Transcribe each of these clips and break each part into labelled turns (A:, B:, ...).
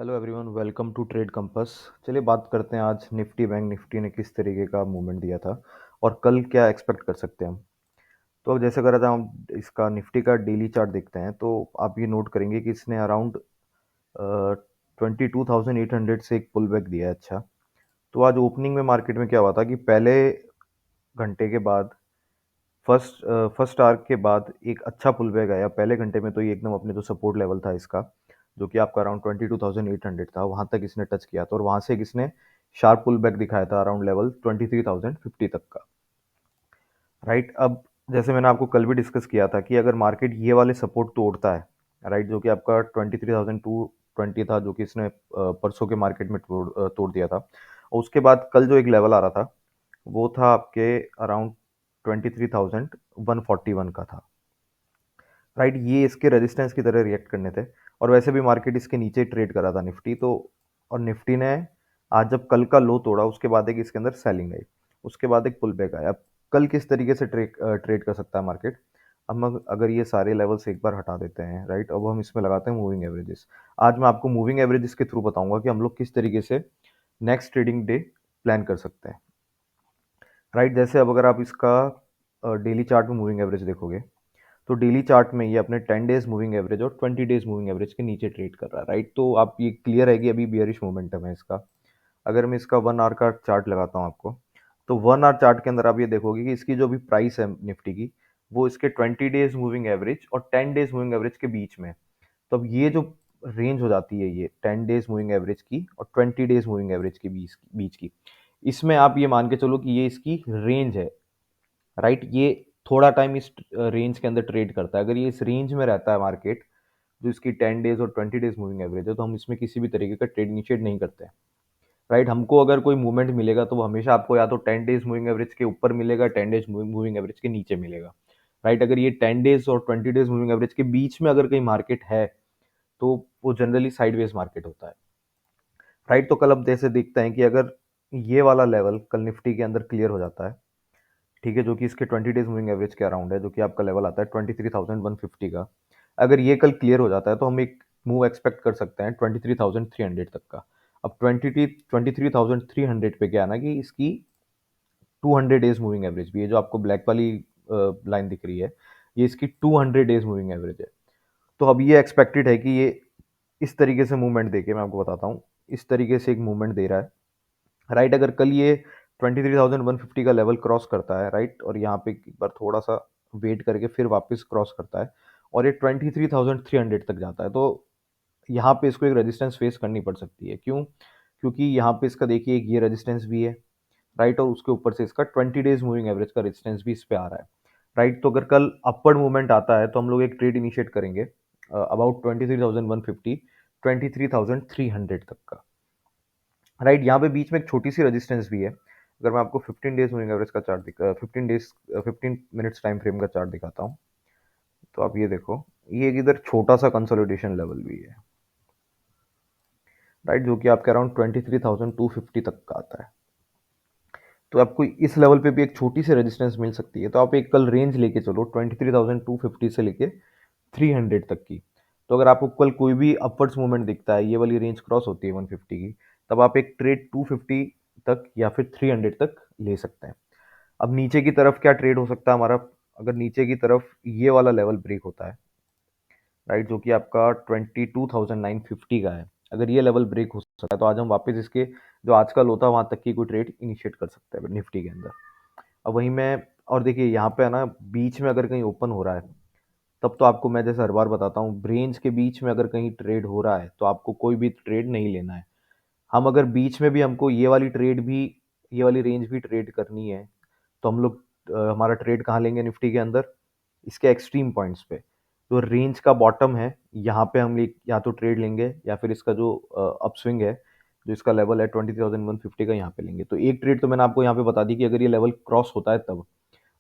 A: Hello everyone, welcome to trade compass. चलिए बात करते हैं आज निफ्टी बैंक निफ्टी ने किस तरीके का मूवमेंट दिया था और कल क्या एक्सपेक्ट कर सकते हैं हम। तो अब जैसे करा था हम इसका निफ्टी का डेली चार्ट देखते हैं तो आप ये नोट करेंगे कि इसने अराउंड 22,800 से एक पुल बैक दिया है। अच्छा, तो आज ओपनिंग में मार्केट में क्या हुआ था कि पहले घंटे के बाद फर्स्ट आवर के बाद एक अच्छा पुल बैक आया। पहले घंटे में तो ये एकदम अपने जो सपोर्ट लेवल था इसका, जो कि आपका अराउंड 22,800 था, वहां तक इसने टच किया था और वहां से इसने शार्प पुल बैक दिखाया था अराउंड लेवल 23,050 तक का। राइट, अब जैसे मैंने आपको कल भी डिस्कस किया था कि अगर मार्केट ये वाले सपोर्ट तोड़ता है, राइट, जो कि आपका 23,220 था, जो कि इसने परसों के मार्केट में तोड़ दिया था, और उसके बाद कल जो एक लेवल आ रहा था वो था आपके अराउंड 23,141 का था। राइट, ये इसके रेजिस्टेंस की तरह रिएक्ट करने थे और वैसे भी मार्केट इसके नीचे ट्रेड कर रहा था निफ्टी तो। और निफ्टी ने आज जब कल का लो तोड़ा उसके बाद एक इसके अंदर सेलिंग आई, उसके बाद एक पुल बैक आया। अब कल किस तरीके से ट्रेड कर सकता है मार्केट। अब हम अगर ये सारे लेवल्स एक बार हटा देते हैं, राइट, अब हम इसमें लगाते हैं मूविंग एवरेजेस। आज मैं आपको मूविंग एवरेजेस के थ्रू बताऊंगा कि हम लोग किस तरीके से नेक्स्ट ट्रेडिंग डे प्लान कर सकते हैं। राइट, जैसे अब अगर आप इसका डेली चार्ट में मूविंग एवरेज देखोगे तो डेली चार्ट में ये अपने 10 डेज मूविंग एवरेज और 20 डेज मूविंग एवरेज के नीचे ट्रेड कर रहा है। राइट, तो आप ये क्लियर है कि अभी बियरिश मोमेंटम है इसका। अगर मैं इसका 1 आवर का चार्ट लगाता हूँ आपको, तो 1 आवर चार्ट के अंदर आप ये देखोगे कि इसकी जो भी प्राइस है निफ्टी की, वो इसके 20 डेज मूविंग एवरेज और 10 डेज मूविंग एवरेज के बीच में है। तो अब ये जो रेंज हो जाती है, ये 10 डेज मूविंग एवरेज की और 20 डेज मूविंग एवरेज के बीच की, इसमें आप ये मान के चलो कि ये इसकी रेंज है। राइट, ये थोड़ा टाइम इस रेंज के अंदर ट्रेड करता है। अगर ये इस रेंज में रहता है मार्केट, जो इसकी 10 डेज और 20 डेज मूविंग एवरेज है, तो हम इसमें किसी भी तरीके का ट्रेड इनिशिएट नहीं करते हैं। राइट, हमको अगर कोई मूवमेंट मिलेगा तो वो हमेशा आपको या तो 10 डेज मूविंग एवरेज के ऊपर मिलेगा, 10 डेज मूविंग एवरेज के नीचे मिलेगा। राइट, अगर ये 10 डेज और 20 डेज मूविंग एवरेज के बीच में अगर कहीं मार्केट है तो वो जनरली साइडवेज मार्केट होता है। राइट, तो कल अब जैसे देखते हैं कि अगर ये वाला लेवल कल निफ्टी के अंदर क्लियर हो जाता है, ठीक है, जो कि इसके 20 डेज मूविंग एवरेज के अराउंड है, जो कि आपका लेवल आता है 23,150 का। अगर ये कल क्लियर हो जाता है तो हम एक मूव एक्सपेक्ट कर सकते हैं 23,300 तक का। अब 23,300 पे क्या है ना कि इसकी 200 डेज मूविंग एवरेज भी है, जो आपको ब्लैक वाली लाइन दिख रही है, ये इसकी 200 डेज मूविंग एवरेज है। तो अब ये एक्सपेक्टेड है कि ये इस तरीके से मूवमेंट देके, मैं आपको बताता हूँ, इस तरीके से एक मूवमेंट दे रहा है। राइट, अगर कल ये 23,150 का लेवल क्रॉस करता है, राइट, और यहाँ पे एक बार थोड़ा सा वेट करके फिर वापस क्रॉस करता है और ये 23,300 तक जाता है, तो यहाँ पे इसको एक रेजिस्टेंस फेस करनी पड़ सकती है। क्यों? क्योंकि यहाँ पे इसका देखिए एक ये रेजिस्टेंस भी है, राइट, और उसके ऊपर से इसका 20 डेज मूविंग एवरेज का रेजिस्टेंस भी इस पे आ रहा है। राइट, तो अगर कल अपवर्ड मूवमेंट आता है तो हम लोग एक ट्रेड इनिशिएट करेंगे अबाउट 23,150 23,300 तक का। राइट, यहाँ पे बीच में एक छोटी सी रेजिस्टेंस भी है। अगर मैं आपको 15 डेज मूविंग एवरेज का चार्ट 15 मिनट्स टाइम फ्रेम का चार्ट दिखाता हूँ, तो आप ये देखो, ये एक इधर छोटा सा कंसोलिडेशन लेवल भी है। राइट, जो कि आपके अराउंड 23,250 तक का आता है। तो आपको इस लेवल पे भी एक छोटी सी रेजिस्टेंस मिल सकती है, तो आप एक कल रेंज लेके चलो 23,250 से लेके 300 तक की। तो अगर आपको कल कोई भी अपवर्ड्स मूवमेंट दिखता है, ये वाली रेंज क्रॉस होती है 150 की, तब आप एक ट्रेड 250 तक या फिर 300 तक ले सकते हैं। अब नीचे की तरफ क्या ट्रेड हो सकता है हमारा, अगर नीचे की तरफ ये वाला लेवल ब्रेक होता है, राइट, जो कि आपका 22,950 का है, अगर ये लेवल ब्रेक हो सकता है तो आज हम वापस इसके जो आज का लो था वहां तक की कोई ट्रेड इनिशिएट कर सकते हैं निफ्टी के अंदर। अब वहीं मैं, और देखिए यहाँ पे है ना, बीच में अगर कहीं ओपन हो रहा है तब तो आपको मैं जैसे हर बार बताता हूँ, रेंज के बीच में अगर कहीं ट्रेड हो रहा है तो आपको कोई भी ट्रेड नहीं लेना है। हम अगर बीच में भी हमको ये वाली ट्रेड भी, ये वाली रेंज भी ट्रेड करनी है, तो हम लोग हमारा ट्रेड कहाँ लेंगे निफ्टी के अंदर, इसके एक्सट्रीम पॉइंट्स पे। तो रेंज का बॉटम है, यहाँ पे हम या तो ट्रेड लेंगे या फिर इसका जो अपस्विंग है, जो इसका लेवल है 20,150 का, यहाँ पे लेंगे। तो एक ट्रेड तो मैंने आपको यहाँ पे बता दी कि अगर ये लेवल क्रॉस होता है तब।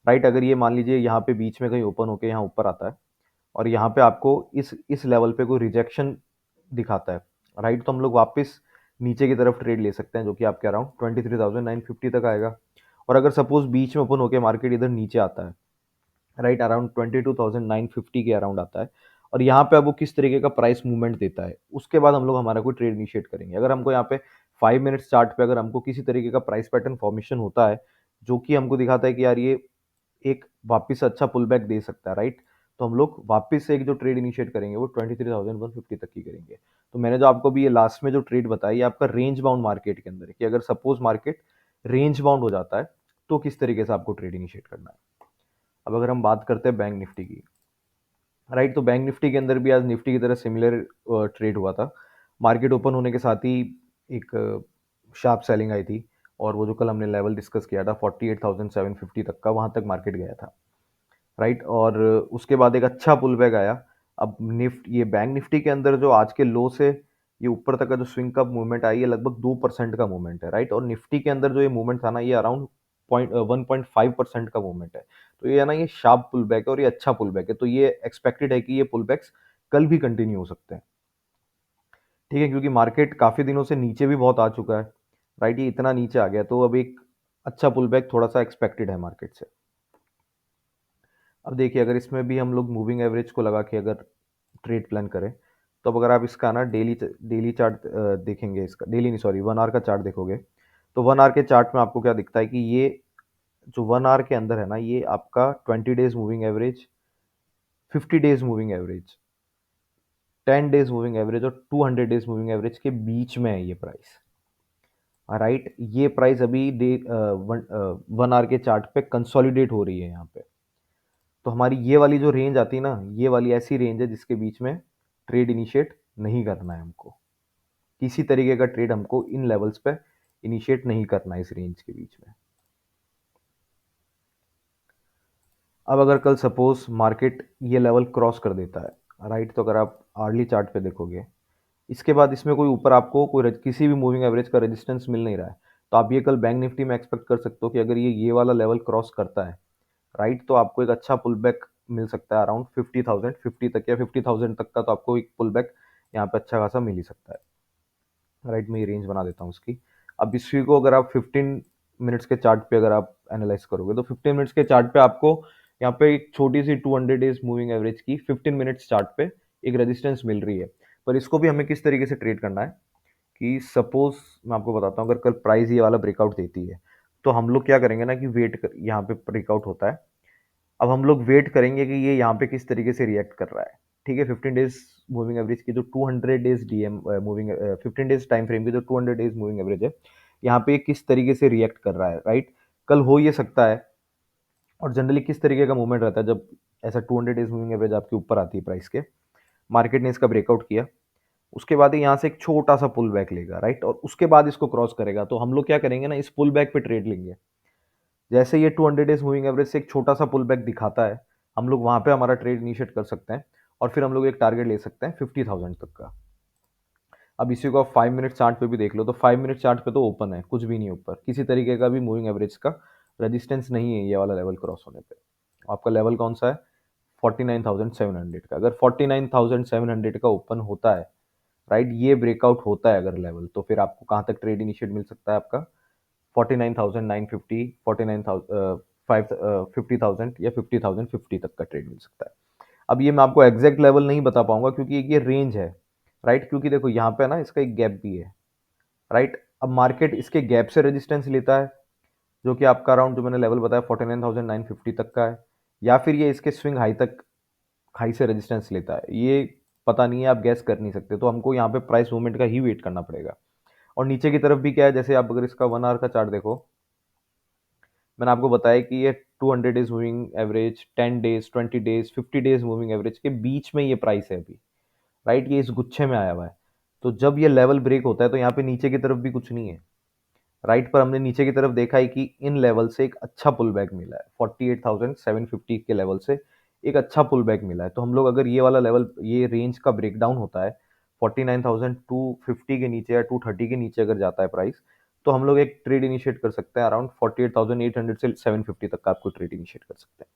A: राइट, अगर ये मान लीजिए यहाँ पे बीच में कहीं ओपन होके यहाँ ऊपर आता है और यहाँ पे आपको इस लेवल पे कोई रिजेक्शन दिखाता है, राइट, तो हम लोग वापस नीचे की तरफ ट्रेड ले सकते हैं, जो कि आपके अराउंड 23,950 तक आएगा। और अगर सपोज बीच में ओपन होके मार्केट इधर नीचे आता है, राइट, अराउंड 22,950 के अराउंड आता है, और यहाँ पे अब वो किस तरीके का प्राइस मूवमेंट देता है, उसके बाद हम लोग हमारा कोई ट्रेड इनिशिएट करेंगे। अगर हमको यहाँ पे 5 मिनट्स चार्ट पे अगर हमको किसी तरीके का प्राइस पैटर्न फॉर्मेशन होता है, जो कि हमको दिखाता है कि यार ये एक वापस से अच्छा पुल बैक दे सकता है, राइट? तो हम लोग वापस से एक जो ट्रेड इनिशिएट करेंगे वो 23,150 तक की करेंगे। तो मैंने जो आपको भी ये लास्ट में जो ट्रेड बताई, ये आपका रेंज बाउंड मार्केट के अंदर है कि अगर सपोज मार्केट रेंज बाउंड हो जाता है तो किस तरीके से आपको ट्रेड इनिशिएट करना है। अब अगर हम बात करते हैं बैंक निफ्टी की, राइट? तो बैंक निफ्टी के अंदर भी आज निफ्टी की तरह सिमिलर ट्रेड हुआ था। मार्केट ओपन होने के साथ ही एक शार्प सेलिंग आई थी, और वो जो कल हमने लेवल डिस्कस किया था 48,750 तक का, वहां तक मार्केट गया था, राइट? और उसके बाद एक अच्छा पुल बैक आया। अब ये बैंक निफ्टी के अंदर जो आज के लो से ये ऊपर तक का जो स्विंग का मूवमेंट आई है, लगभग 2% का मूवमेंट है, राइट? और निफ्टी के अंदर जो ये मूवमेंट था ना, ये अराउंड 1.5% का मूवमेंट है। तो ये है ना, ये शार्प पुल बैक है और ये अच्छा पुल बैक है। तो ये एक्सपेक्टेड है कि ये पुल बैक्स कल भी कंटिन्यू हो सकते हैं, ठीक है? क्योंकि मार्केट काफी दिनों से नीचे भी बहुत आ चुका है, राइट? ये इतना नीचे आ गया, तो अब एक अच्छा पुल बैक थोड़ा सा एक्सपेक्टेड है मार्केट से। अब देखिए, अगर इसमें भी हम लोग मूविंग एवरेज को लगा के अगर ट्रेड प्लान करें, तो अब अगर आप इसका ना डेली डेली चार्ट देखेंगे, इसका डेली नहीं, सॉरी, 1 आवर का चार्ट देखोगे, तो 1 आवर के चार्ट में आपको क्या दिखता है कि ये जो 1 आवर के अंदर है ना, ये आपका 20 days moving average, 50 days moving average, 10 days moving average और 200 डेज मूविंग एवरेज के बीच में है ये प्राइस, राइट? ये प्राइस अभी 1 आवर के चार्ट पे कंसोलिडेट हो रही है यहाँ पे। तो हमारी ये वाली जो रेंज आती है ना, ये वाली ऐसी रेंज है जिसके बीच में ट्रेड इनिशिएट नहीं करना है हमको। किसी तरीके का ट्रेड हमको इन लेवल्स पे इनिशिएट नहीं करना है इस रेंज के बीच में। अब अगर कल सपोज मार्केट ये लेवल क्रॉस कर देता है, राइट? तो अगर आप आर्ली चार्ट पे देखोगे, इसके बाद इसमें कोई ऊपर आपको कोई किसी भी मूविंग एवरेज का रेजिस्टेंस मिल नहीं रहा है, तो आप ये कल बैंक निफ्टी में एक्सपेक्ट कर सकते हो कि अगर ये वाला लेवल क्रॉस करता है, राइट, तो आपको एक अच्छा पुल बैक मिल सकता है अराउंड 50,050 तक, या 50,000 तक का, तो आपको एक पुल बैक यहाँ पे अच्छा खासा मिल ही सकता है, राइट? मैं ये रेंज बना देता हूँ उसकी। अब इसी को अगर आप 15 मिनट्स के चार्ट पे अगर आप एनालाइज करोगे, तो 15 मिनट्स के चार्ट पे आपको यहाँ पे एक छोटी सी 200 डेज मूविंग एवरेज की 15 मिनट्स चार्ट पे एक रेजिस्टेंस मिल रही है। पर इसको भी हमें किस तरीके से ट्रेड करना है कि सपोज मैं आपको बताता हूँ, अगर कल प्राइस ये वाला ब्रेकआउट देती है, तो हम लोग क्या करेंगे ना कि वेट कर, यहाँ पे ब्रेकआउट होता है, अब हम लोग वेट करेंगे कि ये यहाँ पे किस तरीके से रिएक्ट कर रहा है, ठीक है? 15 डेज मूविंग एवरेज की जो 200 days DM moving 15 days time frame की जो 200 डेज मूविंग एवरेज है, यहाँ पे किस तरीके से रिएक्ट कर रहा है, राइट? कल हो ये सकता है, और जनरली किस तरीके का मूवमेंट रहता है जब ऐसा 200 डेज मूविंग एवरेज आपके ऊपर आती है प्राइस के, मार्केट ने इसका ब्रेकआउट किया, उसके बाद यहाँ से एक छोटा सा पुल बैक लेगा, राइट? और उसके बाद इसको क्रॉस करेगा, तो हम लोग क्या करेंगे ना, इस पुल बैक पे ट्रेड लेंगे। जैसे ये 200 डेज मूविंग एवरेज से एक छोटा सा पुल बैक दिखाता है, हम लोग वहां पे हमारा ट्रेड इनिशिएट कर सकते हैं, और फिर हम लोग एक टारगेट ले सकते हैं 50,000 तक का। अब इसी को आप 5 मिनट चार्ट पे भी देख लो, तो 5 मिनट चार्ट पे तो ओपन है, कुछ भी नहीं ऊपर, किसी तरीके का भी मूविंग एवरेज का रेजिस्टेंस नहीं है ये वाला लेवल क्रॉस होने पे। आपका लेवल कौन सा है? 49,700 का। अगर 49,700 का ओपन होता है, राइट, ये ब्रेकआउट होता है अगर लेवल, तो फिर आपको कहाँ तक ट्रेड इनिशिएट मिल सकता है? आपका 49,950, 49,000, 50,000 या 50,050 तक का ट्रेड मिल सकता है। अब ये मैं आपको एग्जैक्ट लेवल नहीं बता पाऊंगा क्योंकि ये रेंज है, राइट? क्योंकि देखो यहाँ पे ना इसका एक गैप भी है, राइट? अब मार्केट इसके गैप से रेजिस्टेंस लेता है, जो कि आपका अराउंड जो मैंने लेवल बताया 49,950 तक का है, या फिर ये इसके स्विंग हाई तक, हाई से रेजिस्टेंस लेता है, ये पता नहीं है, आप गैस कर नहीं सकते। तो हमको यहाँ पे प्राइस मूवमेंट का ही वेट करना पड़ेगा। और नीचे की तरफ भी क्या है, जैसे आप अगर इसका 1 आवर का चार्ट देखो, मैंने आपको बताया कि ये 200 days moving average, 10 days, 20 days, 50 days moving average के बीच में ये प्राइस है अभी, राइट? ये इस गुच्छे में आया हुआ है। तो जब ये लेवल ब्रेक होता है, तो यहाँ पे नीचे की तरफ भी कुछ नहीं है, राइट? पर हमने नीचे की तरफ देखा है कि इन लेवल से एक अच्छा पुल बैक मिला है, 48,750 के लेवल से एक अच्छा पुल बैक मिला है। तो हम लोग अगर ये वाला लेवल, ये रेंज का ब्रेकडाउन होता है, 49,250 के नीचे या 230 के नीचे अगर जाता है प्राइस, तो हम लोग एक ट्रेड इनिशिएट कर सकते हैं अराउंड 48,800 से 750 तक का आपको ट्रेड इनिशिएट कर सकते हैं।